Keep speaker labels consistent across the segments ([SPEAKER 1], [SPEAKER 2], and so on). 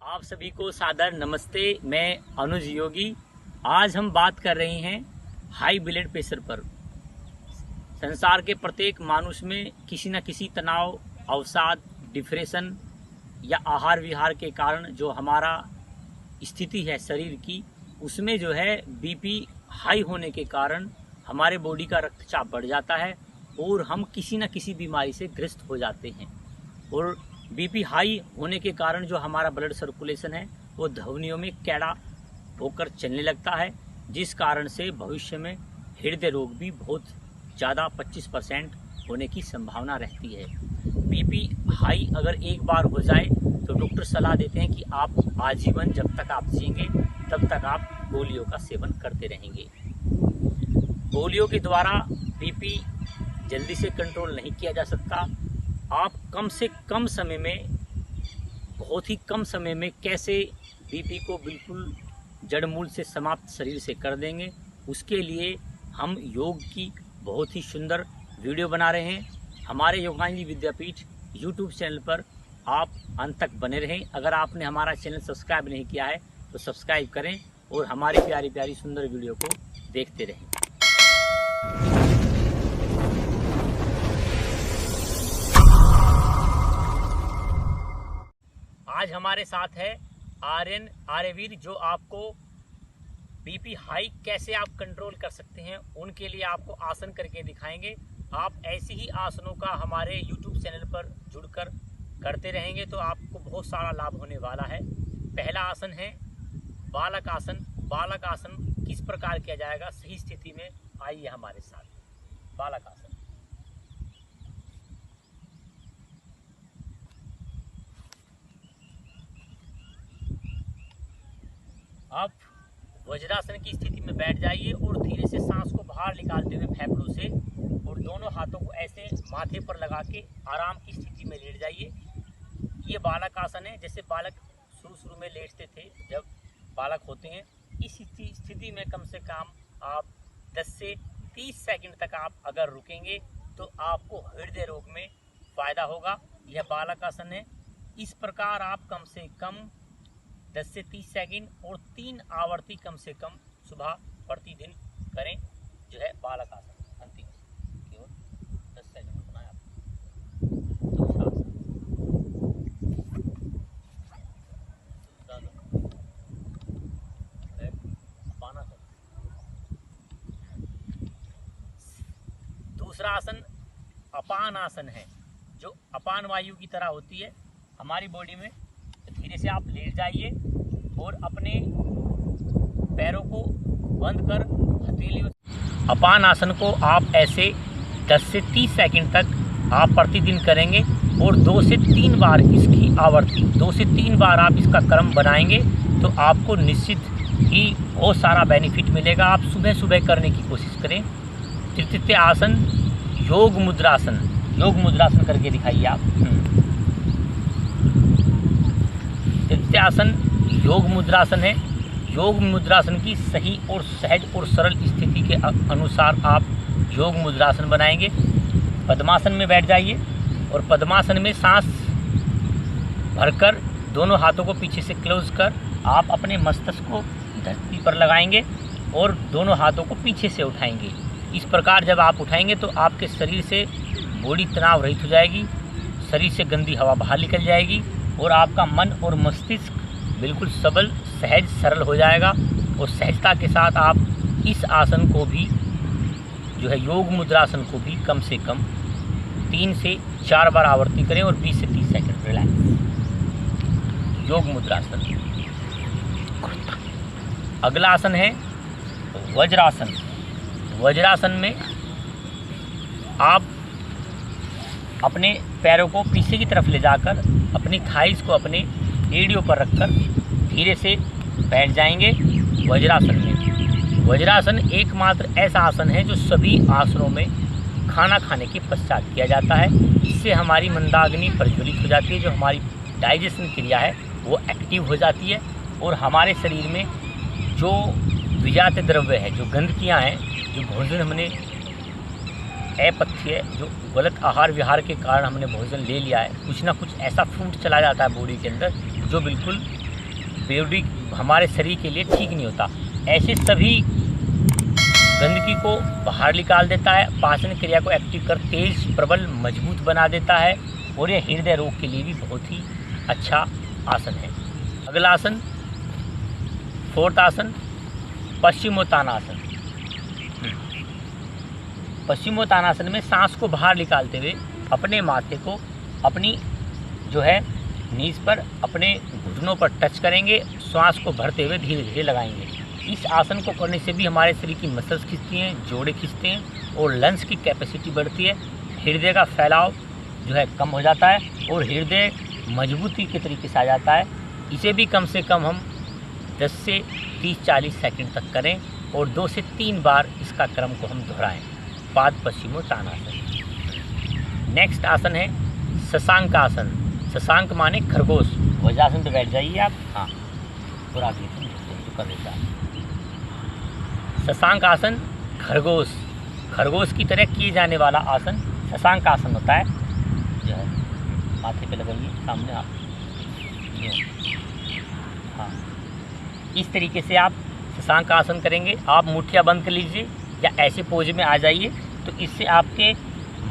[SPEAKER 1] आप सभी को सादर नमस्ते। मैं अनुज योगी। आज हम बात कर रहे हैं हाई ब्लड प्रेशर पर। संसार के प्रत्येक मानुष में किसी न किसी तनाव, अवसाद, डिप्रेशन या आहार विहार के कारण जो हमारा स्थिति है शरीर की, उसमें जो है बीपी हाई होने के कारण हमारे बॉडी का रक्तचाप बढ़ जाता है और हम किसी न किसी बीमारी से ग्रस्त हो जाते हैं। और बीपी हाई होने के कारण जो हमारा ब्लड सर्कुलेशन है वो धमनियों में कैड़ा होकर चलने लगता है, जिस कारण से भविष्य में हृदय रोग भी बहुत ज़्यादा 25% होने की संभावना रहती है। बीपी हाई अगर एक बार हो जाए तो डॉक्टर सलाह देते हैं कि आप आजीवन, जब तक आप जिएंगे तब तक आप गोलियों का सेवन करते रहेंगे। गोलियों के द्वारा बीपी जल्दी से कंट्रोल नहीं किया जा सकता। आप कम से कम समय में, बहुत ही कम समय में कैसे बीपी को बिल्कुल जड़ मूल से समाप्त शरीर से कर देंगे, उसके लिए हम योग की बहुत ही सुंदर वीडियो बना रहे हैं। हमारे योगांजलि विद्यापीठ यूट्यूब चैनल पर आप अंत तक बने रहें। अगर आपने हमारा चैनल सब्सक्राइब नहीं किया है तो सब्सक्राइब करें और हमारी प्यारी प्यारी सुंदर वीडियो को देखते रहें। आज हमारे साथ है आर्यन आर्यवीर, जो आपको बीपी हाई कैसे आप कंट्रोल कर सकते हैं उनके लिए आपको आसन करके दिखाएंगे। आप ऐसे ही आसनों का हमारे YouTube चैनल पर जुड़कर करते रहेंगे तो आपको बहुत सारा लाभ होने वाला है। पहला आसन है बालक आसन। बालक आसन किस प्रकार किया जाएगा सही स्थिति में, आइए हमारे साथ। बालक आसन। आप वज्रासन की स्थिति में बैठ जाइए और धीरे से सांस को बाहर निकालते हुए फेफड़ों से, और दोनों हाथों को ऐसे माथे पर लगा के आराम की स्थिति में लेट जाइए। ये बालक आसन है। जैसे बालक शुरू में लेटते थे जब बालक होते हैं, इस स्थिति में कम से कम आप 10 से 30 सेकंड तक आप अगर रुकेंगे तो आपको हृदय रोग में फ़ायदा होगा। यह बालक आसन है। इस प्रकार आप कम से कम 10 से 30 सेकंड और 3 आवर्ती कम से कम सुबह प्रतिदिन करें, जो है बालक आसन। अंतिम केवल 10 सेकंड रुकना है आपको। दूसरा आसन, दूसरा आसन अपान आसन है, जो अपान वायु की तरह होती है हमारी बॉडी में। धीरे से आप लेट जाइए और अपने पैरों को बंद कर हथेली। अपान आसन को आप ऐसे 10 से 30 सेकंड तक आप प्रतिदिन करेंगे और 2 से 3 बार इसकी आवर्ती, 2 से 3 बार आप इसका क्रम बनाएंगे तो आपको निश्चित ही बहुत सारा बेनिफिट मिलेगा। आप सुबह सुबह करने की कोशिश करें। तृतीय आसन योग मुद्रासन। योग मुद्रासन करके दिखाइए आप। तृतीय आसन योग मुद्रासन है। योग मुद्रासन की सही और सहज और सरल स्थिति के अनुसार आप योग मुद्रासन बनाएंगे। पद्मासन में बैठ जाइए और पद्मासन में सांस भरकर दोनों हाथों को पीछे से क्लोज कर आप अपने मस्तिष्क को धरती पर लगाएंगे और दोनों हाथों को पीछे से उठाएंगे। इस प्रकार जब आप उठाएंगे तो आपके शरीर से बॉडी तनाव रहित हो जाएगी, शरीर से गंदी हवा बाहर निकल जाएगी और आपका मन और मस्तिष्क बिल्कुल सबल, सहज, सरल हो जाएगा। और सहजता के साथ आप इस आसन को भी, जो है योग मुद्रासन को भी, कम से कम 3 से 4 बार आवर्ती करें और 20 से 30 सेकंड रिलैक्स। योग मुद्रासन। अगला आसन है वज्रासन। वज्रासन में आप अपने पैरों को पीछे की तरफ ले जाकर अपनी थाइस को अपने एड़ियों पर रखकर धीरे से बैठ जाएंगे वज्रासन में। वज्रासन एकमात्र ऐसा आसन है जो सभी आसनों में खाना खाने के पश्चात किया जाता है। इससे हमारी मंदाग्नि प्रज्वलित हो जाती है, जो हमारी डाइजेशन क्रिया है वो एक्टिव हो जाती है और हमारे शरीर में जो विजात द्रव्य है, जो गंदगियाँ हैं, जो भोजन हमने अपथ्य, जो गलत आहार विहार के कारण हमने भोजन ले लिया है, कुछ ना कुछ ऐसा फूड चला जाता है बॉडी के अंदर जो बिल्कुल बॉडी हमारे शरीर के लिए ठीक नहीं होता। ऐसे सभी गंदगी को बाहर निकाल देता है, पाचन क्रिया को एक्टिव कर तेज प्रबल मजबूत बना देता है और यह हृदय रोग के लिए भी बहुत ही अच्छा आसन है। अगला आसन, फोर्थ आसन, पश्चिमोत्तानासन। पश्चिमोत्तानासन में सांस को बाहर निकालते हुए अपने माथे को अपनी जो है नीज पर अपने घुटनों पर टच करेंगे, श्वास को भरते हुए धीरे धीरे लगाएंगे। इस आसन को करने से भी हमारे शरीर की मसल्स खिंचती हैं, जोड़े खिंचते हैं और लंग्स की कैपेसिटी बढ़ती है, हृदय का फैलाव जो है कम हो जाता है और हृदय मजबूती के तरीके से आ जाता है। इसे भी कम से कम हम 10 से 30-40 सेकंड तक करें और 2 से 3 बार इसका क्रम को हम दोहराएं। पाद पश्चिमोत्तानासन। नेक्स्ट आसन है शशांक आसन। शशांक माने खरगोश। वज्रासन पे बैठ जाइए आप। हाँ, और आगे कर लेता है। शशांक आसन खरगोश, खरगोश की तरह किए जाने वाला आसन शशांक आसन होता है। जो है माथे पे लगाइए सामने आप, ये हाँ, इस तरीके से आप शशांक आसन करेंगे। आप मुठ्ठियाँ बंद कर लीजिए या ऐसे पोज में आ जाइए, तो इससे आपके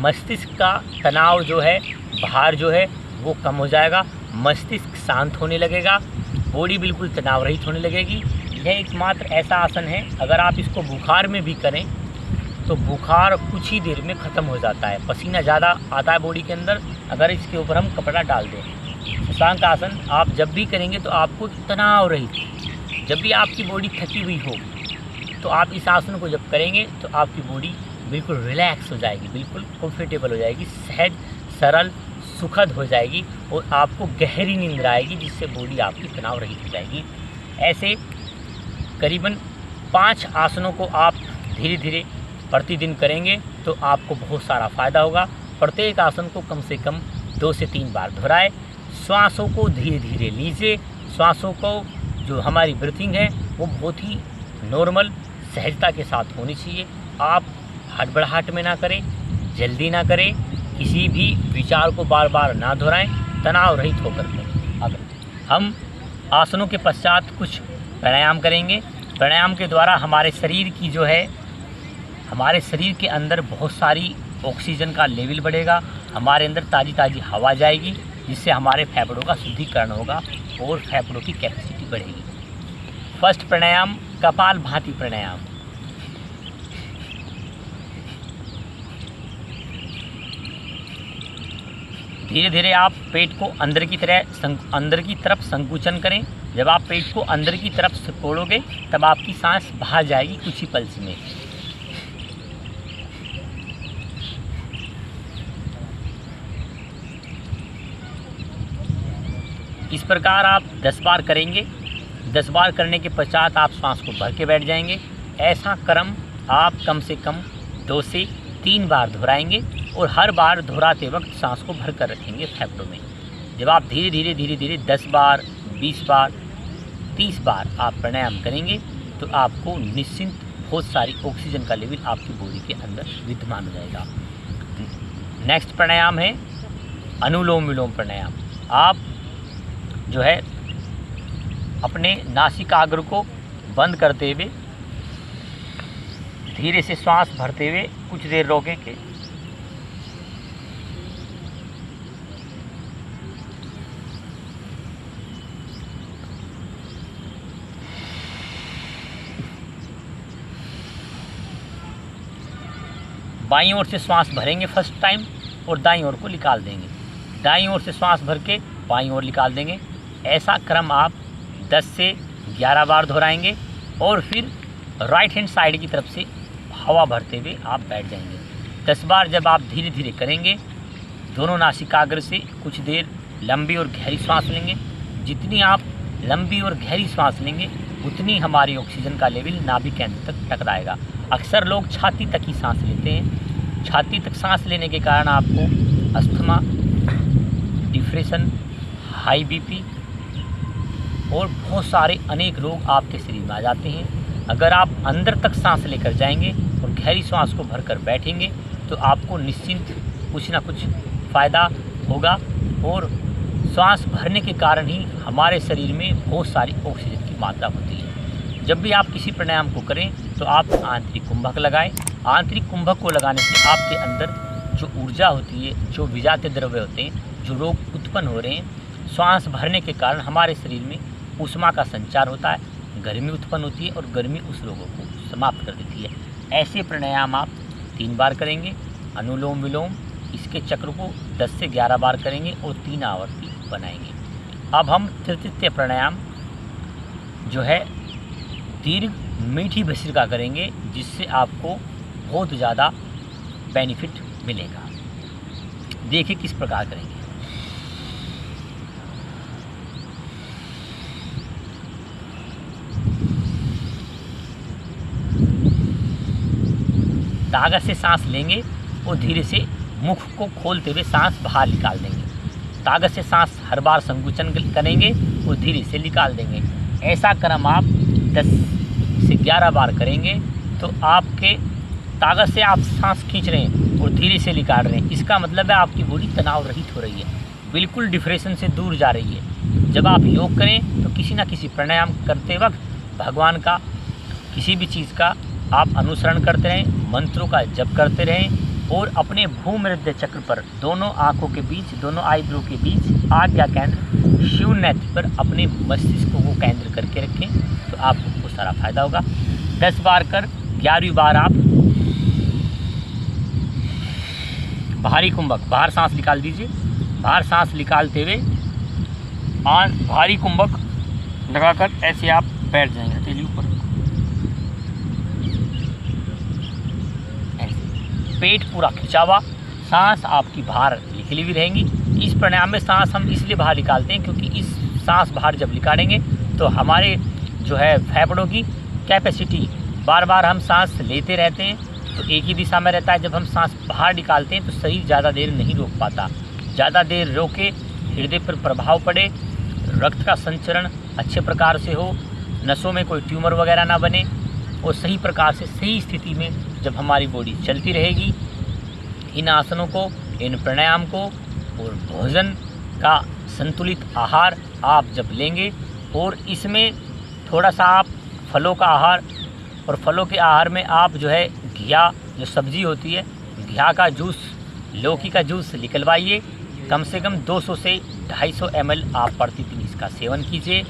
[SPEAKER 1] मस्तिष्क का तनाव जो है, भार जो है वो कम हो जाएगा, मस्तिष्क शांत होने लगेगा, बॉडी बिल्कुल तनाव रहित होने लगेगी। यह एकमात्र ऐसा आसन है, अगर आप इसको बुखार में भी करें तो बुखार कुछ ही देर में ख़त्म हो जाता है। पसीना ज़्यादा आता है बॉडी के अंदर, अगर इसके ऊपर हम कपड़ा डाल दें। शशांक आसन आप जब भी करेंगे तो आपको तनाव रहित, जब भी आपकी बॉडी थकी हुई हो तो आप इस आसन को जब करेंगे तो आपकी बॉडी बिल्कुल रिलैक्स हो जाएगी, बिल्कुल कंफर्टेबल हो जाएगी, सहज सरल सुखद हो जाएगी और आपको गहरी नींद आएगी, जिससे बॉडी आपकी तनाव रहित हो जाएगी। ऐसे करीबन 5 आसनों को आप धीरे धीरे प्रतिदिन करेंगे तो आपको बहुत सारा फ़ायदा होगा। प्रत्येक आसन को कम से कम 2 से 3 बार दोहराए। श्वासों को धीरे धीरे लीजिए। श्वासों को जो हमारी ब्रीथिंग है वो बहुत ही नॉर्मल सहजता के साथ होनी चाहिए। आप हड़बड़ाहट में ना करें, जल्दी ना करें, किसी भी विचार को बार बार ना दोहराएं, तनाव रहित होकर करें। अब हम आसनों के पश्चात कुछ प्राणायाम करेंगे। प्राणायाम के द्वारा हमारे शरीर की जो है, हमारे शरीर के अंदर बहुत सारी ऑक्सीजन का लेवल बढ़ेगा, हमारे अंदर ताज़ी ताज़ी हवा जाएगी, जिससे हमारे फेफड़ों का शुद्धिकरण होगा और फेफड़ों की कैपेसिटी बढ़ेगी। फर्स्ट प्राणायाम कपालभाति प्राणायाम। धीरे धीरे आप पेट को अंदर की तरफ संकुचन करें। जब आप पेट को अंदर की तरफ सिकोड़ोगे तब आपकी सांस बाहर जाएगी कुछ ही पल्स में। इस प्रकार आप 10 बार करेंगे। 10 बार करने के पश्चात आप सांस को भर के बैठ जाएंगे। ऐसा क्रम आप कम से कम 2 से 3 बार दोहराएंगे और हर बार दोहराते वक्त सांस को भर कर रखेंगे फेफड़ों में। जब आप धीरे धीरे 10 बार, 20 बार, 30 बार आप प्राणायाम करेंगे तो आपको निश्चिंत बहुत सारी ऑक्सीजन का लेवल आपकी बॉडी के अंदर विद्यमान हो जाएगा। नेक्स्ट प्राणायाम है अनुलोम विलोम प्राणायाम। आप जो है अपने नासिकाग्र को बंद करते हुए धीरे से श्वास भरते हुए कुछ देर रोकेंगे। बाईं ओर से श्वास भरेंगे फर्स्ट टाइम और दाईं ओर को निकाल देंगे। दाईं ओर से श्वास भर के बाईं ओर निकाल देंगे। ऐसा क्रम आप 10 से 11 बार दोहराएंगे और फिर राइट हैंड साइड की तरफ से हवा भरते हुए आप बैठ जाएंगे। 10 बार जब आप धीरे धीरे करेंगे, दोनों नासिकाग्र से कुछ देर लंबी और गहरी सांस लेंगे। जितनी आप लंबी और गहरी सांस लेंगे उतनी हमारी ऑक्सीजन का लेवल नाभि केंद्र तक टकराएगा। अक्सर लोग छाती तक ही सांस लेते हैं। छाती तक सांस लेने के कारण आपको अस्थमा, डिप्रेशन, हाई बीपी और बहुत सारे अनेक रोग आपके शरीर में आ जाते हैं। अगर आप अंदर तक सांस लेकर जाएंगे और गहरी सांस को भरकर बैठेंगे तो आपको निश्चिंत कुछ ना कुछ फ़ायदा होगा और श्वास भरने के कारण ही हमारे शरीर में बहुत सारी ऑक्सीजन की मात्रा होती है। जब भी आप किसी प्राणायाम को करें तो आप आंतरिक कुंभक लगाएं। आंतरिक कुंभक को लगाने से आपके अंदर जो ऊर्जा होती है, जो विजातीय द्रव्य होते हैं, जो रोग उत्पन्न हो रहे हैं, श्वास भरने के कारण हमारे शरीर में ऊष्मा का संचार होता है, गर्मी उत्पन्न होती है और गर्मी उस रोगों को समाप्त कर देती है। ऐसे प्राणायाम आप 3 बार करेंगे। अनुलोम विलोम इसके चक्र को 10 से 11 बार करेंगे और 3 आवर्ती बनाएंगे। अब हम तृतीय प्राणायाम जो है दीर्घ मीठी भस्त्रिका करेंगे, जिससे आपको बहुत ज़्यादा बेनिफिट मिलेगा। देखिए किस प्रकार करेंगे। ताकत से सांस लेंगे और धीरे से मुख को खोलते हुए सांस बाहर निकाल देंगे। ताकत से सांस हर बार संकुचन करेंगे और धीरे से निकाल देंगे। ऐसा क्रम आप 10 से 11 बार करेंगे तो आपके ताकत से आप सांस खींच रहे हैं और धीरे से निकाल रहे हैं। इसका मतलब है आपकी बॉडी तनाव रहित हो रही है, बिल्कुल डिप्रेशन से दूर जा रही है। जब आप योग करें तो किसी ना किसी प्राणायाम करते वक्त भगवान का किसी भी चीज़ का आप अनुसरण करते रहें, मंत्रों का जप करते रहें और अपने भूमध्य चक्र पर दोनों आँखों के बीच, दोनों आईब्रो के बीच आज्ञा केंद्र शिव नेत्र पर अपने मस्तिष्क को केंद्र करके रखें तो आपको बहुत सारा फायदा होगा। 10 बार कर 11वीं बार आप भारी कुंभक, बाहर सांस निकाल दीजिए। बाहर सांस निकालते हुए भारी कुंभक लगाकर ऐसे आप बैठ जाएंगे, हथेली ऊपर। पेट पूरा खिंचा हुआ, सांस आपकी बाहर निकली हुई रहेंगी। इस प्राणायाम में सांस हम इसलिए बाहर निकालते हैं क्योंकि इस सांस बाहर जब निकालेंगे तो हमारे जो है फेफड़ों की कैपेसिटी, बार बार हम सांस लेते रहते हैं तो एक ही दिशा में रहता है। जब हम सांस बाहर निकालते हैं तो शरीर ज़्यादा देर नहीं रोक पाता। ज़्यादा देर रोके हृदय पर प्रभाव पड़े, रक्त का संचरण अच्छे प्रकार से हो, नसों में कोई ट्यूमर वगैरह ना बने और सही प्रकार से सही स्थिति में जब हमारी बॉडी चलती रहेगी, इन आसनों को, इन प्राणायाम को और भोजन का संतुलित आहार आप जब लेंगे और इसमें थोड़ा सा आप फलों का आहार, और फलों के आहार में आप जो है घिया जो सब्जी होती है, घिया का जूस, लौकी का जूस निकलवाइए। कम से कम 200 से 250 ml आप प्रतिदिन इसका सेवन कीजिए।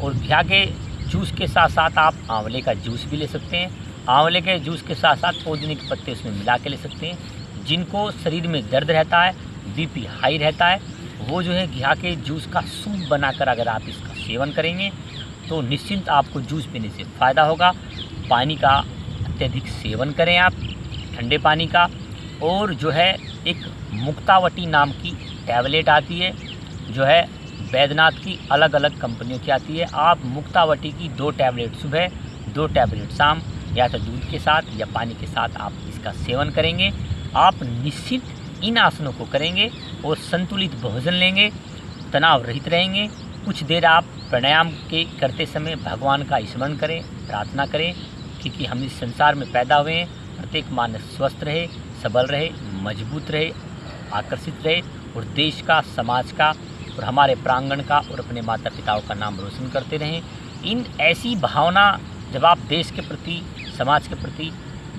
[SPEAKER 1] और घिया के जूस के साथ साथ आप आंवले का जूस भी ले सकते हैं। आंवले के जूस के साथ साथ पुदीने के पत्ते उसमें मिला के ले सकते हैं। जिनको शरीर में दर्द रहता है, बीपी हाई रहता है, वो जो है घिया के जूस का सूप बनाकर अगर आप इसका सेवन करेंगे तो निश्चिंत आपको जूस पीने से फ़ायदा होगा। पानी का अत्यधिक सेवन करें आप, ठंडे पानी का। और जो है एक मुक्तावटी नाम की टैबलेट आती है, जो है बैद्यनाथ की अलग अलग कंपनियों की आती है। आप मुक्तावटी की 2 टैबलेट सुबह, 2 टैबलेट शाम, या तो दूध के साथ या पानी के साथ आप इसका सेवन करेंगे। आप निश्चित इन आसनों को करेंगे और संतुलित भोजन लेंगे, तनाव रहित रहेंगे। कुछ देर आप प्राणायाम के करते समय भगवान का स्मरण करें, प्रार्थना करें, क्योंकि हम इस संसार में पैदा हुए हैं। प्रत्येक मानव स्वस्थ रहे, सबल रहे, मजबूत रहे, आकर्षित रहे और देश का, समाज का और हमारे प्रांगण का और अपने माता पिताओं का नाम रोशन करते रहें। इन ऐसी भावना जब आप देश के प्रति, समाज के प्रति,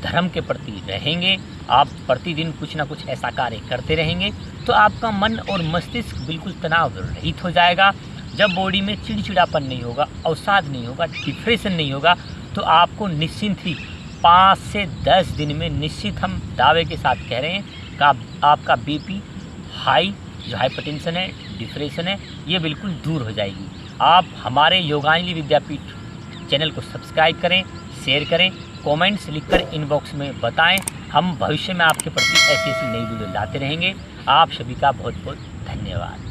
[SPEAKER 1] धर्म के प्रति रहेंगे, आप प्रतिदिन कुछ ना कुछ ऐसा कार्य करते रहेंगे तो आपका मन और मस्तिष्क बिल्कुल तनाव रहित हो जाएगा। जब बॉडी में चिड़चिड़ापन नहीं होगा, अवसाद नहीं होगा, डिप्रेशन नहीं होगा तो आपको निश्चिंत ही 5 से 10 दिन में निश्चित हम दावे के साथ कह रहे हैं कि आपका बीपी हाई, जो हाइपरटेंशन है, डिप्रेशन है, ये बिल्कुल दूर हो जाएगी। आप हमारे योगांजलि विद्यापीठ चैनल को सब्सक्राइब करें, शेयर करें, कमेंट्स लिखकर इनबॉक्स में बताएं। हम भविष्य में आपके प्रति ऐसी नई वीडियो लाते रहेंगे। आप सभी का बहुत बहुत धन्यवाद।